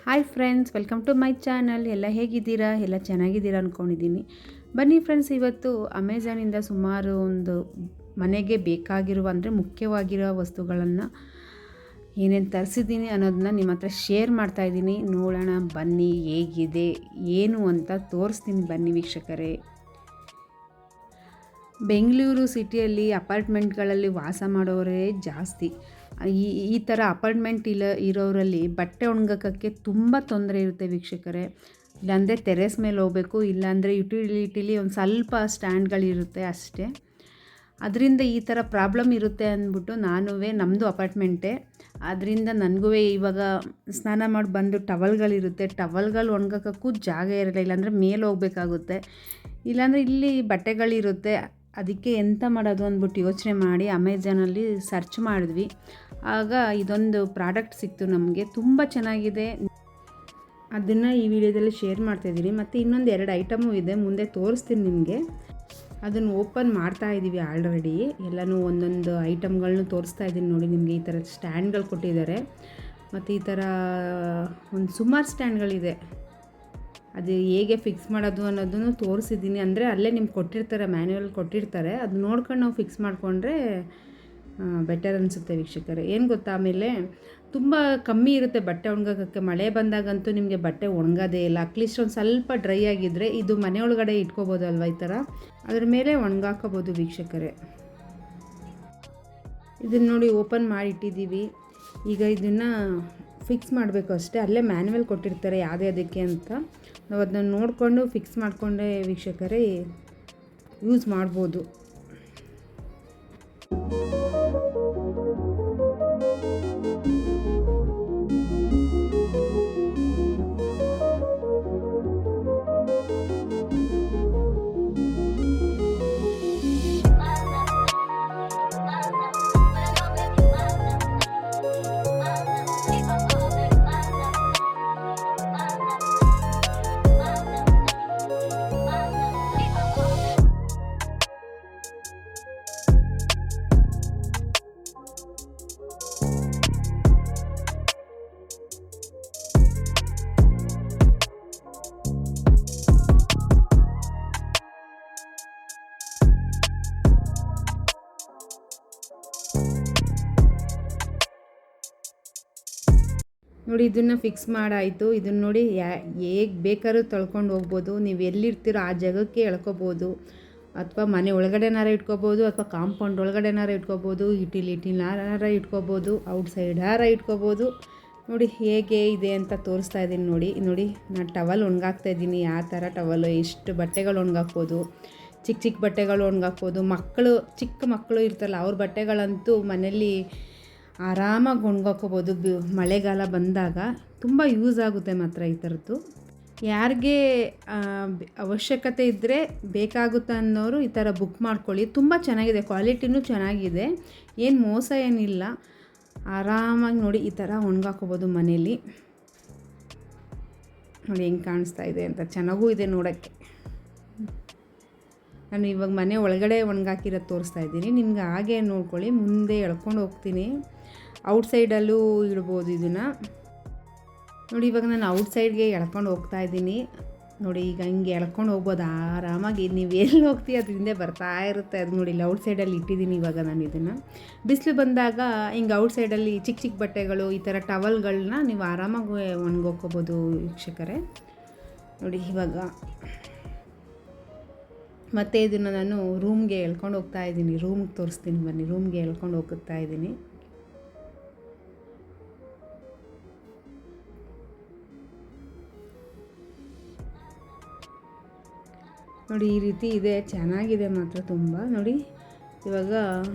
Hi friends, welcome to my channel. ಎಲ್ಲ ಹೇಗಿದ್ದೀರಾ? ಎಲ್ಲ ಚೆನ್ನಾಗಿದ್ದೀರಾ ಅಂದ್ಕೊಂಡಿದ್ದೀನಿ. ಬನ್ನಿ ಫ್ರೆಂಡ್ಸ್, ಇವತ್ತು ಅಮೆಝಾನಿಂದ ಸುಮಾರು ಒಂದು ಮನೆಗೆ ಬೇಕಾಗಿರುವ ಅಂದರೆ ಮುಖ್ಯವಾಗಿರೋ ವಸ್ತುಗಳನ್ನು ಏನೇನು ತರಿಸಿದ್ದೀನಿ ಅನ್ನೋದನ್ನ ನಿಮ್ಮ ಹತ್ರ ಶೇರ್ ಮಾಡ್ತಾಯಿದ್ದೀನಿ. ನೋಡೋಣ ಬನ್ನಿ ಹೇಗಿದೆ ಏನು ಅಂತ ತೋರಿಸ್ತೀನಿ ಬನ್ನಿ ವೀಕ್ಷಕರೇ. ಬೆಂಗಳೂರು ಸಿಟಿಯಲ್ಲಿ ಅಪಾರ್ಟ್ಮೆಂಟ್ಗಳಲ್ಲಿ ವಾಸ ಮಾಡೋರೇ ಜಾಸ್ತಿ. ಈ ಥರ ಅಪಾರ್ಟ್ಮೆಂಟ್ ಇರೋರಲ್ಲಿ ಬಟ್ಟೆ ಒಣಗಕ್ಕೆ ತುಂಬ ತೊಂದರೆ ಇರುತ್ತೆ ವೀಕ್ಷಕರೇ. ಇಲ್ಲಾಂದರೆ ಟೆರೆಸ್ ಮೇಲೆ ಹೋಗಬೇಕು, ಇಲ್ಲಾಂದರೆ ಯುಟಿಲಿಟಿಲಿ ಒಂದು ಸ್ವಲ್ಪ ಸ್ಟ್ಯಾಂಡ್ಗಳಿರುತ್ತೆ ಅಷ್ಟೇ. ಅದರಿಂದ ಈ ಥರ ಪ್ರಾಬ್ಲಮ್ ಇರುತ್ತೆ ಅಂದ್ಬಿಟ್ಟು ನಮ್ಮದು ಅಪಾರ್ಟ್ಮೆಂಟೇ, ಅದರಿಂದ ನನಗೂ ಇವಾಗ ಸ್ನಾನ ಮಾಡಿ ಬಂದು ಟವಲ್ಗಳಿರುತ್ತೆ, ಟವಲ್ಗಳು ಒಣಗಕ್ಕೂ ಜಾಗ ಇರಲ್ಲ, ಇಲ್ಲಾಂದರೆ ಮೇಲೆ ಹೋಗ್ಬೇಕಾಗುತ್ತೆ, ಇಲ್ಲಾಂದರೆ ಇಲ್ಲಿ ಬಟ್ಟೆಗಳಿರುತ್ತೆ. ಅದಕ್ಕೆ ಎಂತ ಮಾಡೋದು ಅಂದ್ಬಿಟ್ಟು ಯೋಚನೆ ಮಾಡಿ ಅಮೆಝಾನಲ್ಲಿ ಸರ್ಚ್ ಮಾಡಿದ್ವಿ. ಆಗ ಇದೊಂದು ಪ್ರಾಡಕ್ಟ್ ಸಿಕ್ತು ನಮಗೆ, ತುಂಬ ಚೆನ್ನಾಗಿದೆ. ಅದನ್ನು ಈ ವಿಡಿಯೋದಲ್ಲಿ ಶೇರ್ ಮಾಡ್ತಾಯಿದ್ದೀನಿ. ಮತ್ತು ಇನ್ನೊಂದು 2 ಐಟಮು ಇದೆ, ಮುಂದೆ ತೋರಿಸ್ತೀನಿ ನಿಮಗೆ. ಅದನ್ನು ಓಪನ್ ಮಾಡ್ತಾ ಇದ್ದೀವಿ ಆಲ್ರೆಡಿ. ಎಲ್ಲನೂ ಒಂದೊಂದು ಐಟಮ್ಗಳನ್ನೂ ತೋರಿಸ್ತಾ ಇದ್ದೀನಿ ನೋಡಿ. ನಿಮಗೆ ಈ ಥರ ಸ್ಟ್ಯಾಂಡ್ಗಳು ಕೊಟ್ಟಿದ್ದಾರೆ, ಮತ್ತು ಈ ಥರ ಒಂದು ಸುಮಾರು ಸ್ಟ್ಯಾಂಡ್ಗಳಿದೆ. ಅದು ಹೇಗೆ ಫಿಕ್ಸ್ ಮಾಡೋದು ಅನ್ನೋದನ್ನು ತೋರಿಸಿದ್ದೀನಿ. ಅಂದರೆ ಅಲ್ಲೇ ನಿಮ್ಗೆ ಕೊಟ್ಟಿರ್ತಾರೆ, ಮ್ಯಾನ್ಯುವಲ್ ಕೊಟ್ಟಿರ್ತಾರೆ, ಅದು ನೋಡ್ಕೊಂಡು ನಾವು ಫಿಕ್ಸ್ ಮಾಡಿಕೊಂಡ್ರೆ ಬೆಟರ್ ಅನಿಸುತ್ತೆ ವೀಕ್ಷಕರೇ. ಏನು ಗೊತ್ತಾ, ಆಮೇಲೆ ತುಂಬ ಕಮ್ಮಿ ಇರುತ್ತೆ ಬಟ್ಟೆ ಒಣಗಕ್ಕೆ. ಮಳೆ ಬಂದಾಗಂತೂ ನಿಮಗೆ ಬಟ್ಟೆ ಒಣಗೋದೇ ಇಲ್ಲ. ಅಟ್ಲೀಸ್ಟ್ ಒಂದು ಸ್ವಲ್ಪ ಡ್ರೈ ಆಗಿದ್ದರೆ ಇದು ಮನೆ ಒಳಗಡೆ ಇಟ್ಕೋಬೋದು ಅಲ್ವ, ಈ ಥರ ಅದ್ರ ಮೇಲೆ ಒಣಗಾಕೋಬೋದು ವೀಕ್ಷಕರೇ. ಇದನ್ನು ನೋಡಿ ಓಪನ್ ಮಾಡಿ ಇಟ್ಟಿದ್ದೀವಿ. ಈಗ ಇದನ್ನು ಫಿಕ್ಸ್ ಮಾಡಬೇಕು ಅಷ್ಟೇ. ಅಲ್ಲೇ ಮ್ಯಾನ್ಯುವಲ್ ಕೊಟ್ಟಿರ್ತಾರೆ ಯಾವುದಕ್ಕೆ ಅಂತ. ನಾವು ಅದನ್ನ ನೋಡಿಕೊಂಡು ಫಿಕ್ಸ್ ಮಾಡಿಕೊಂಡ್ರೆ ವೀಕ್ಷಕರೇ ಯೂಸ್ ಮಾಡ್ಬೋದು. ನೋಡಿ, ಇದನ್ನು ಫಿಕ್ಸ್ ಮಾಡಾಯಿತು. ಇದನ್ನು ನೋಡಿ ಹೇಗೆ ಬೇಕಾದ್ರೂ ತೊಳ್ಕೊಂಡು ಹೋಗ್ಬೋದು. ನೀವು ಎಲ್ಲಿರ್ತೀರೋ ಆ ಜಾಗಕ್ಕೆ ಎಳ್ಕೊಬೋದು, ಅಥವಾ ಮನೆ ಒಳಗಡೆನಾರ ಇಟ್ಕೋಬೋದು, ಅಥವಾ ಕಾಂಪೌಂಡ್ ಒಳಗಡೆನಾರ ಇಟ್ಕೋಬೋದು, ಯುಟಿಲಿಟಿನಾರ ಇಟ್ಕೋಬೋದು, ಔಟ್ಸೈಡಾರ ಇಟ್ಕೋಬೋದು. ನೋಡಿ ಹೇಗೆ ಇದೆ ಅಂತ ತೋರಿಸ್ತಾ ಇದ್ದೀನಿ ನೋಡಿ. ನಾನು ಟವಲ್ ಒಣಗಾಕ್ತಾಯಿದ್ದೀನಿ. ಯಾವ ಥರ ಟವಲು, ಎಷ್ಟು ಬಟ್ಟೆಗಳು ಒಣಗಾಕ್ಬೋದು, ಚಿಕ್ಕ ಬಟ್ಟೆಗಳು ಒಣಗಾಕ್ಬೋದು. ಚಿಕ್ಕ ಮಕ್ಕಳು ಇರ್ತಾರಲ್ಲ, ಅವ್ರ ಬಟ್ಟೆಗಳಂತೂ ಮನೇಲಿ ಆರಾಮಾಗಿ ಒಣಗಾಕೋಬೋದು. ಮಳೆಗಾಲ ಬಂದಾಗ ತುಂಬ ಯೂಸ್ ಆಗುತ್ತೆ ಮಾತ್ರ ಈ ಥರದ್ದು. ಯಾರಿಗೆ ಅವಶ್ಯಕತೆ ಇದ್ದರೆ ಬೇಕಾಗುತ್ತೆ ಅನ್ನೋರು ಈ ಥರ ಬುಕ್ ಮಾಡ್ಕೊಳ್ಳಿ. ತುಂಬ ಚೆನ್ನಾಗಿದೆ, ಕ್ವಾಲಿಟಿನೂ ಚೆನ್ನಾಗಿದೆ, ಏನು ಮೋಸ ಏನಿಲ್ಲ. ಆರಾಮಾಗಿ ನೋಡಿ ಈ ಥರ ಒಣಗಾಕೋಬೋದು ಮನೇಲಿ. ನೋಡಿ ಹೆಂಗೆ ಕಾಣಿಸ್ತಾ ಇದೆ ಅಂತ, ಚೆನ್ನಾಗೂ ಇದೆ ನೋಡೋಕ್ಕೆ. ನಾನು ಇವಾಗ ಮನೆ ಒಳಗಡೆ ಒಣಗಾಕಿರೋದು ತೋರಿಸ್ತಾ ಇದ್ದೀನಿ ನಿಮ್ಗೆ. ಹಾಗೆ ನೋಡ್ಕೊಳ್ಳಿ, ಮುಂದೆ ಎಳ್ಕೊಂಡು ಹೋಗ್ತೀನಿ. ಔಟ್ಸೈಡಲ್ಲೂ ಇಡ್ಬೋದು ಇದನ್ನು ನೋಡಿ. ಇವಾಗ ನಾನು ಔಟ್ಸೈಡ್ಗೆ ಎಳ್ಕೊಂಡು ಹೋಗ್ತಾ ಇದ್ದೀನಿ ನೋಡಿ. ಈಗ ಹಿಂಗೆ ಎಳ್ಕೊಂಡು ಹೋಗ್ಬೋದು ಆರಾಮಾಗಿ. ನೀವು ಎಲ್ಲಿ ಹೋಗ್ತೀವಿ ಅದ್ರ ಹಿಂದೆ ಬರ್ತಾ ಇರುತ್ತೆ ಅದು ನೋಡಿ. ಇಲ್ಲಿ ಔಟ್ಸೈಡಲ್ಲಿ ಇಟ್ಟಿದ್ದೀನಿ ಇವಾಗ ನಾನು ಇದನ್ನು. ಬಿಸಿಲು ಬಂದಾಗ ಹಿಂಗೆ ಔಟ್ಸೈಡಲ್ಲಿ ಚಿಕ್ಕ ಬಟ್ಟೆಗಳು, ಈ ಥರ ಟವಲ್ಗಳನ್ನ ನೀವು ಆರಾಮಾಗಿ ಒಣಗೋಕೋಬೋದು ವೀಕ್ಷಕರೇ. ನೋಡಿ ಇವಾಗ ಮತ್ತು ಇದನ್ನು ನಾನು ರೂಮ್ಗೆ ಎಳ್ಕೊಂಡು ಹೋಗ್ತಾ ಇದ್ದೀನಿ. ರೂಮ್ಗೆ ತೋರಿಸ್ತೀನಿ ಬನ್ನಿ. ರೂಮ್ಗೆ ಎಳ್ಕೊಂಡು ಹೋಗ್ತಾ ಇದ್ದೀನಿ. ನೋಡಿ ಈ ರೀತಿ ಇದೆ, ಚೆನ್ನಾಗಿದೆ ಮಾತ್ರ ತುಂಬ. ನೋಡಿ ಇವಾಗ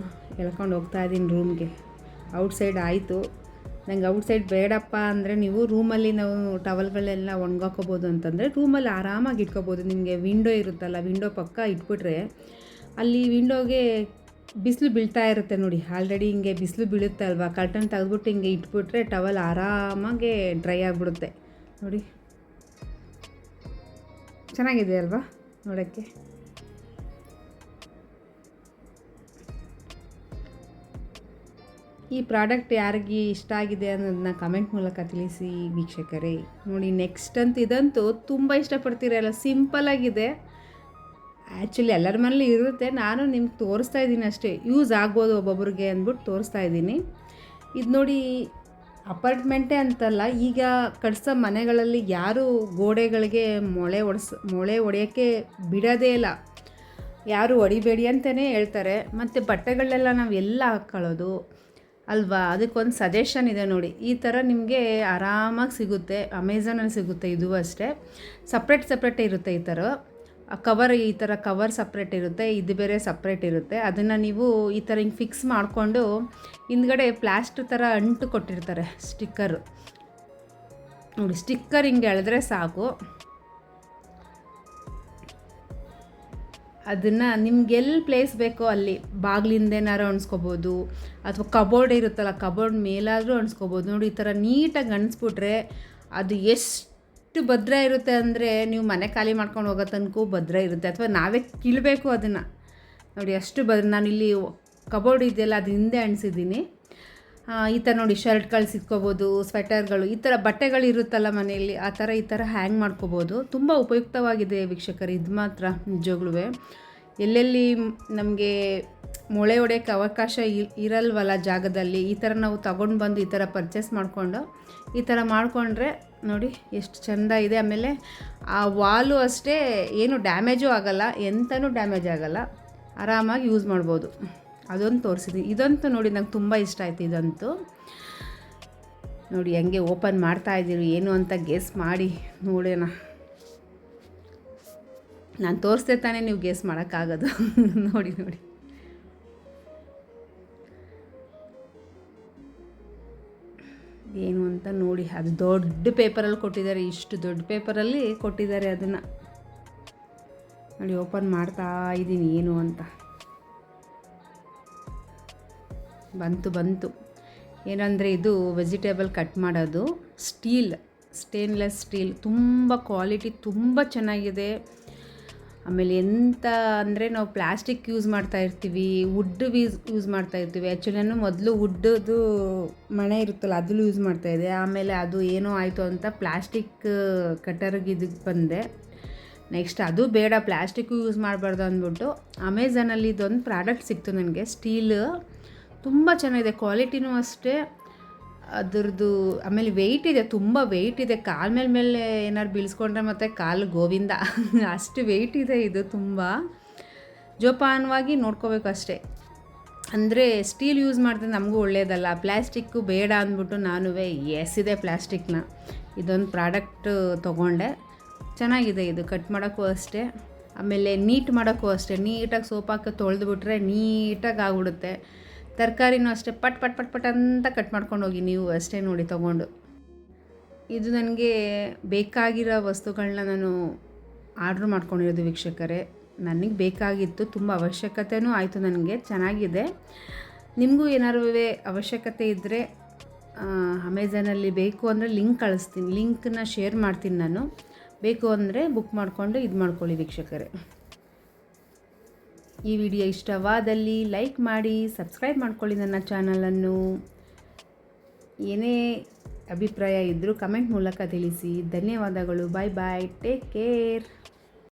ಎಳ್ಕೊಂಡು ಹೋಗ್ತಾ ಇದ್ದೀನಿ ರೂಮ್ಗೆ. ಔಟ್ಸೈಡ್ ಆಯಿತು. ನಂಗೆ ಔಟ್ಸೈಡ್ ಬೇಡಪ್ಪ ಅಂದರೆ ನೀವು ರೂಮಲ್ಲಿ ನಾವು ಟವಲ್ಗಳೆಲ್ಲ ಒಣಗಾಕೋಬೋದು ಅಂತಂದರೆ ರೂಮಲ್ಲಿ ಆರಾಮಾಗಿ ಇಟ್ಕೋಬೋದು. ನಿಮಗೆ ವಿಂಡೋ ಇರುತ್ತಲ್ಲ, ವಿಂಡೋ ಪಕ್ಕ ಇಟ್ಬಿಟ್ರೆ ಅಲ್ಲಿ ವಿಂಡೋಗೆ ಬಿಸಿಲು ಬೀಳ್ತಾ ಇರುತ್ತೆ ನೋಡಿ. ಆಲ್ರೆಡಿ ಹಿಂಗೆ ಬಿಸಿಲು ಬೀಳುತ್ತೆ ಅಲ್ವಾ, ಕರ್ಟನ್ ತೆಗೆದ್ಬಿಟ್ಟು ಹಿಂಗೆ ಇಟ್ಬಿಟ್ರೆ ಟವಲ್ ಆರಾಮಾಗಿ ಡ್ರೈ ಆಗಿಬಿಡುತ್ತೆ ನೋಡಿ. ಚೆನ್ನಾಗಿದೆ ಅಲ್ವಾ ನೋಡೋಕ್ಕೆ. ಈ ಪ್ರಾಡಕ್ಟ್ ಯಾರಿಗೆ ಇಷ್ಟ ಆಗಿದೆ ಅನ್ನೋದನ್ನ ಕಮೆಂಟ್ ಮೂಲಕ ತಿಳಿಸಿ ವೀಕ್ಷಕರೇ. ನೋಡಿ ನೆಕ್ಸ್ಟ್ ಅಂತೂ ಇದಂತೂ ತುಂಬ ಇಷ್ಟಪಡ್ತೀರಲ್ಲ, ಸಿಂಪಲ್ಲಾಗಿದೆ. ಆ್ಯಕ್ಚುಲಿ ಎಲ್ಲರ ಮನೇಲಿ ಇರುತ್ತೆ, ನಾನು ನಿಮ್ಗೆ ತೋರಿಸ್ತಾ ಇದ್ದೀನಿ ಅಷ್ಟೇ, ಯೂಸ್ ಆಗ್ಬೋದು ಒಬ್ಬೊಬ್ರಿಗೆ ಅಂದ್ಬಿಟ್ಟು ತೋರಿಸ್ತಾ ಇದ್ದೀನಿ. ಇದು ನೋಡಿ ಅಪಾರ್ಟ್ಮೆಂಟೇ ಅಂತಲ್ಲ, ಈಗ ಕಟ್ಸೋ ಮನೆಗಳಲ್ಲಿ ಯಾರು ಗೋಡೆಗಳಿಗೆ ಮೊಳೆ ಹೊಡೆಯೋಕ್ಕೆ ಬಿಡೋದೇ ಇಲ್ಲ, ಯಾರು ಹೊಡಿಬೇಡಿ ಅಂತಲೇ ಹೇಳ್ತಾರೆ. ಮತ್ತು ಬಟ್ಟೆಗಳನ್ನೆಲ್ಲ ನಾವು ಎಲ್ಲ ಹಾಕ್ಕೊಳ್ಳೋದು ಅಲ್ವಾ, ಅದಕ್ಕೊಂದು ಸಜೆಷನ್ ಇದೆ ನೋಡಿ. ಈ ಥರ ನಿಮಗೆ ಆರಾಮಾಗಿ ಸಿಗುತ್ತೆ, ಅಮೆಝಾನಲ್ಲಿ ಸಿಗುತ್ತೆ. ಇದು ಅಷ್ಟೇ ಸಪ್ರೇಟ್ ಇರುತ್ತೆ. ಈ ಥರ ಕವರ್ ಸಪ್ರೇಟ್ ಇರುತ್ತೆ, ಇದು ಬೇರೆ ಸಪ್ರೇಟ್ ಇರುತ್ತೆ. ಅದನ್ನು ನೀವು ಈ ಥರ ಹಿಂಗೆ ಫಿಕ್ಸ್ ಮಾಡಿಕೊಂಡು ಹಿಂದ್ಗಡೆ ಪ್ಲಾಸ್ಟರ್ ಥರ ಅಂಟು ಕೊಟ್ಟಿರ್ತಾರೆ, ಸ್ಟಿಕ್ಕರು ನೋಡಿ. ಸ್ಟಿಕ್ಕರ್ ಹಿಂಗೆ ಎಳೆದ್ರೆ ಸಾಕು, ಅದನ್ನು ನಿಮ್ಗೆ ಎಲ್ಲಿ ಪ್ಲೇಸ್ ಬೇಕೋ ಅಲ್ಲಿ ಬಾಗಿಲಿಂದೇನಾರು ಅಣಿಸ್ಕೋಬೋದು, ಅಥವಾ ಕಬೋರ್ಡ್ ಇರುತ್ತಲ್ಲ ಕಬೋರ್ಡ್ ಮೇಲಾದರೂ ಅಣಿಸ್ಕೋಬೋದು. ನೋಡಿ ಈ ಥರ ನೀಟಾಗಿ ಅಣಿಸ್ಬಿಟ್ರೆ ಅದು ಎಷ್ಟು ಭದ್ರ ಇರುತ್ತೆ ಅಂದರೆ, ನೀವು ಮನೆ ಖಾಲಿ ಮಾಡ್ಕೊಂಡು ಹೋಗೋ ತನಕ ಭದ್ರ ಇರುತ್ತೆ, ಅಥವಾ ನಾವೇ ಕೀಳಬೇಕು ಅದನ್ನು. ನೋಡಿ ಅಷ್ಟು ನಾನಿಲ್ಲಿ ಕಬೋರ್ಡ್ ಇದೆಯಲ್ಲ ಅದು ಹಿಂದೆ ಅಣಿಸಿದ್ದೀನಿ. ಈ ಥರ ನೋಡಿ ಶರ್ಟ್ಗಳು ಸಿಕ್ಕೋಬೋದು, ಸ್ವೆಟರ್ಗಳು, ಈ ಥರ ಬಟ್ಟೆಗಳು ಇರುತ್ತಲ್ಲ ಮನೆಯಲ್ಲಿ, ಆ ಥರ ಈ ಥರ ಹ್ಯಾಂಗ್ ಮಾಡ್ಕೋಬೋದು. ತುಂಬ ಉಪಯುಕ್ತವಾಗಿದೆ ವೀಕ್ಷಕರು, ಇದು ಮಾತ್ರ ನಿಜವಾಗ್ಲೂ. ಎಲ್ಲೆಲ್ಲಿ ನಮಗೆ ಮೊಳೆ ಹೊಡೆಯೋಕ್ಕೆ ಅವಕಾಶ ಇರಲ್ವಲ್ಲ ಜಾಗದಲ್ಲಿ, ಈ ಥರ ನಾವು ತಗೊಂಡು ಬಂದು ಈ ಥರ ಪರ್ಚೇಸ್ ಮಾಡಿಕೊಂಡು ಈ ಥರ ಮಾಡಿಕೊಂಡ್ರೆ ನೋಡಿ ಎಷ್ಟು ಚೆಂದ ಇದೆ. ಆಮೇಲೆ ಆ ವಾಲು ಅಷ್ಟೇ ಏನು ಡ್ಯಾಮೇಜು ಆಗೋಲ್ಲ, ಎಂಥನೂ ಡ್ಯಾಮೇಜ್ ಆಗೋಲ್ಲ, ಆರಾಮಾಗಿ ಯೂಸ್ ಮಾಡ್ಬೋದು. ಅದೊಂದು ತೋರಿಸಿದ್ದೀನಿ. ಇದಂತೂ ನೋಡಿ ನಂಗೆ ತುಂಬ ಇಷ್ಟ ಆಯಿತು. ಇದಂತೂ ನೋಡಿ ಹೆಂಗೆ ಓಪನ್ ಮಾಡ್ತಾಯಿದ್ದೀರಿ ಏನು ಅಂತ ಗೆಸ್ ಮಾಡಿ ನೋಡೋಣ. ನಾನು ತೋರಿಸ್ದೆ ತಾನೇ ನೀವು ಗೆಸ್ ಮಾಡೋಕ್ಕಾಗೋದು. ನೋಡಿ ಏನು ಅಂತ ನೋಡಿ. ಅದು ದೊಡ್ಡ ಪೇಪರಲ್ಲಿ ಕೊಟ್ಟಿದ್ದಾರೆ, ಇಷ್ಟು ದೊಡ್ಡ ಪೇಪರಲ್ಲಿ ಕೊಟ್ಟಿದ್ದಾರೆ. ಅದನ್ನು ನೋಡಿ ಓಪನ್ ಮಾಡ್ತಾ ಇದ್ದೀನಿ ಏನು ಅಂತ. ಬಂತು ಏನಂದರೆ ಇದು ವೆಜಿಟೇಬಲ್ ಕಟ್ ಮಾಡೋದು, ಸ್ಟೇನ್ಲೆಸ್ ಸ್ಟೀಲ್, ತುಂಬ ಕ್ವಾಲಿಟಿ ತುಂಬ ಚೆನ್ನಾಗಿದೆ. ಆಮೇಲೆ ಎಂತ ಅಂದರೆ ನಾವು ಪ್ಲಾಸ್ಟಿಕ್ ಯೂಸ್ ಮಾಡ್ತಾಯಿರ್ತೀವಿ, ವುಡ್ ಯೂಸ್ ಮಾಡ್ತಾಯಿರ್ತೀವಿ. ಆ್ಯಕ್ಚುಲಿ ನಾನು ಮೊದಲು ವುಡ್ದು ಮಣೆ ಇರುತ್ತಲ್ಲ ಅದರಲ್ಲೂ ಯೂಸ್ ಮಾಡ್ತಾಯಿದ್ದೆ. ಆಮೇಲೆ ಅದು ಏನೋ ಆಯಿತು ಅಂತ ಪ್ಲಾಸ್ಟಿಕ್ ಕಟರ್ಗೆ ಇದಕ್ಕೆ ಬಂದೆ. ನೆಕ್ಸ್ಟ್ ಅದು ಬೇಡ, ಪ್ಲಾಸ್ಟಿಕ್ಕು ಯೂಸ್ ಮಾಡಬಾರ್ದು ಅಂದ್ಬಿಟ್ಟು ಅಮೆಝಾನಲ್ಲಿ ಇದೊಂದು ಪ್ರಾಡಕ್ಟ್ ಸಿಕ್ತು ನನಗೆ, ಸ್ಟೀಲ್. ತುಂಬ ಚೆನ್ನಾಗಿದೆ, ಕ್ವಾಲಿಟಿನೂ ಅಷ್ಟೇ ಅದರದ್ದು. ಆಮೇಲೆ ವೆಯ್ಟ್ ಇದೆ, ತುಂಬ ವೆಯ್ಟ್ ಇದೆ. ಕಾಲ ಮೇಲೆ ಏನಾದ್ರು ಬೀಳ್ಸ್ಕೊಂಡ್ರೆ ಮತ್ತು ಕಾಲು ಗೋವಿಂದ, ಅಷ್ಟು ವೆಯ್ಟ್ ಇದೆ ಇದು. ತುಂಬ ಜೋಪಾನವಾಗಿ ನೋಡ್ಕೋಬೇಕು ಅಷ್ಟೇ. ಅಂದರೆ ಸ್ಟೀಲ್ ಯೂಸ್ ಮಾಡಿದ್ರೆ ನಮಗೂ ಒಳ್ಳೆಯದಲ್ಲ, ಪ್ಲ್ಯಾಸ್ಟಿಕ್ಕು ಬೇಡ ಅಂದ್ಬಿಟ್ಟು ನಾನು ಎಸಿದೆ ಪ್ಲ್ಯಾಸ್ಟಿಕ್ನ. ಇದೊಂದು ಪ್ರಾಡಕ್ಟ್ ತೊಗೊಂಡೆ, ಚೆನ್ನಾಗಿದೆ ಇದು. ಕಟ್ ಮಾಡೋಕ್ಕೂ ಅಷ್ಟೇ, ಆಮೇಲೆ ನೀಟ್ ಮಾಡೋಕ್ಕೂ ಅಷ್ಟೇ. ನೀಟಾಗಿ ಸೋಪ್ ಹಾಕಿ ತೊಳೆದ್ಬಿಟ್ರೆ ನೀಟಾಗಿ ಆಗ್ಬಿಡುತ್ತೆ. ತರಕಾರಿನೂ ಅಷ್ಟೇ ಪಟ್ ಅಂತ ಕಟ್ ಮಾಡ್ಕೊಂಡು ಹೋಗಿ ನೀವು ಅಷ್ಟೇ ನೋಡಿ ತೊಗೊಂಡು. ಇದು ನನಗೆ ಬೇಕಾಗಿರೋ ವಸ್ತುಗಳನ್ನ ನಾನು ಆರ್ಡ್ರ್ ಮಾಡ್ಕೊಂಡಿರೋದು ವೀಕ್ಷಕರೇ. ನನಗೆ ಬೇಕಾಗಿತ್ತು, ತುಂಬ ಅವಶ್ಯಕತೆಯೂ ಆಯಿತು ನನಗೆ. ಚೆನ್ನಾಗಿದೆ. ನಿಮಗೂ ಏನಾದ್ರು ಅವಶ್ಯಕತೆ ಇದ್ದರೆ ಅಮೆಝಾನಲ್ಲಿ ಬೇಕು ಅಂದರೆ ಲಿಂಕ್ ಕಳಿಸ್ತೀನಿ, ಲಿಂಕನ್ನ ಶೇರ್ ಮಾಡ್ತೀನಿ ನಾನು. ಬೇಕು ಅಂದರೆ ಬುಕ್ ಮಾಡಿಕೊಂಡು ಇದು ಮಾಡ್ಕೊಳ್ಳಿ ವೀಕ್ಷಕರೇ. ಈ ವಿಡಿಯೋ ಇಷ್ಟವಾದಲ್ಲಿ ಲೈಕ್ ಮಾಡಿ, ಸಬ್ಸ್ಕ್ರೈಬ್ ಮಾಡ್ಕೊಳ್ಳಿ ನನ್ನ ಚಾನಲನ್ನು. ಏನೇ ಅಭಿಪ್ರಾಯ ಇದ್ದರೂ ಕಮೆಂಟ್ ಮೂಲಕ ತಿಳಿಸಿ. ಧನ್ಯವಾದಗಳು. Bye take care.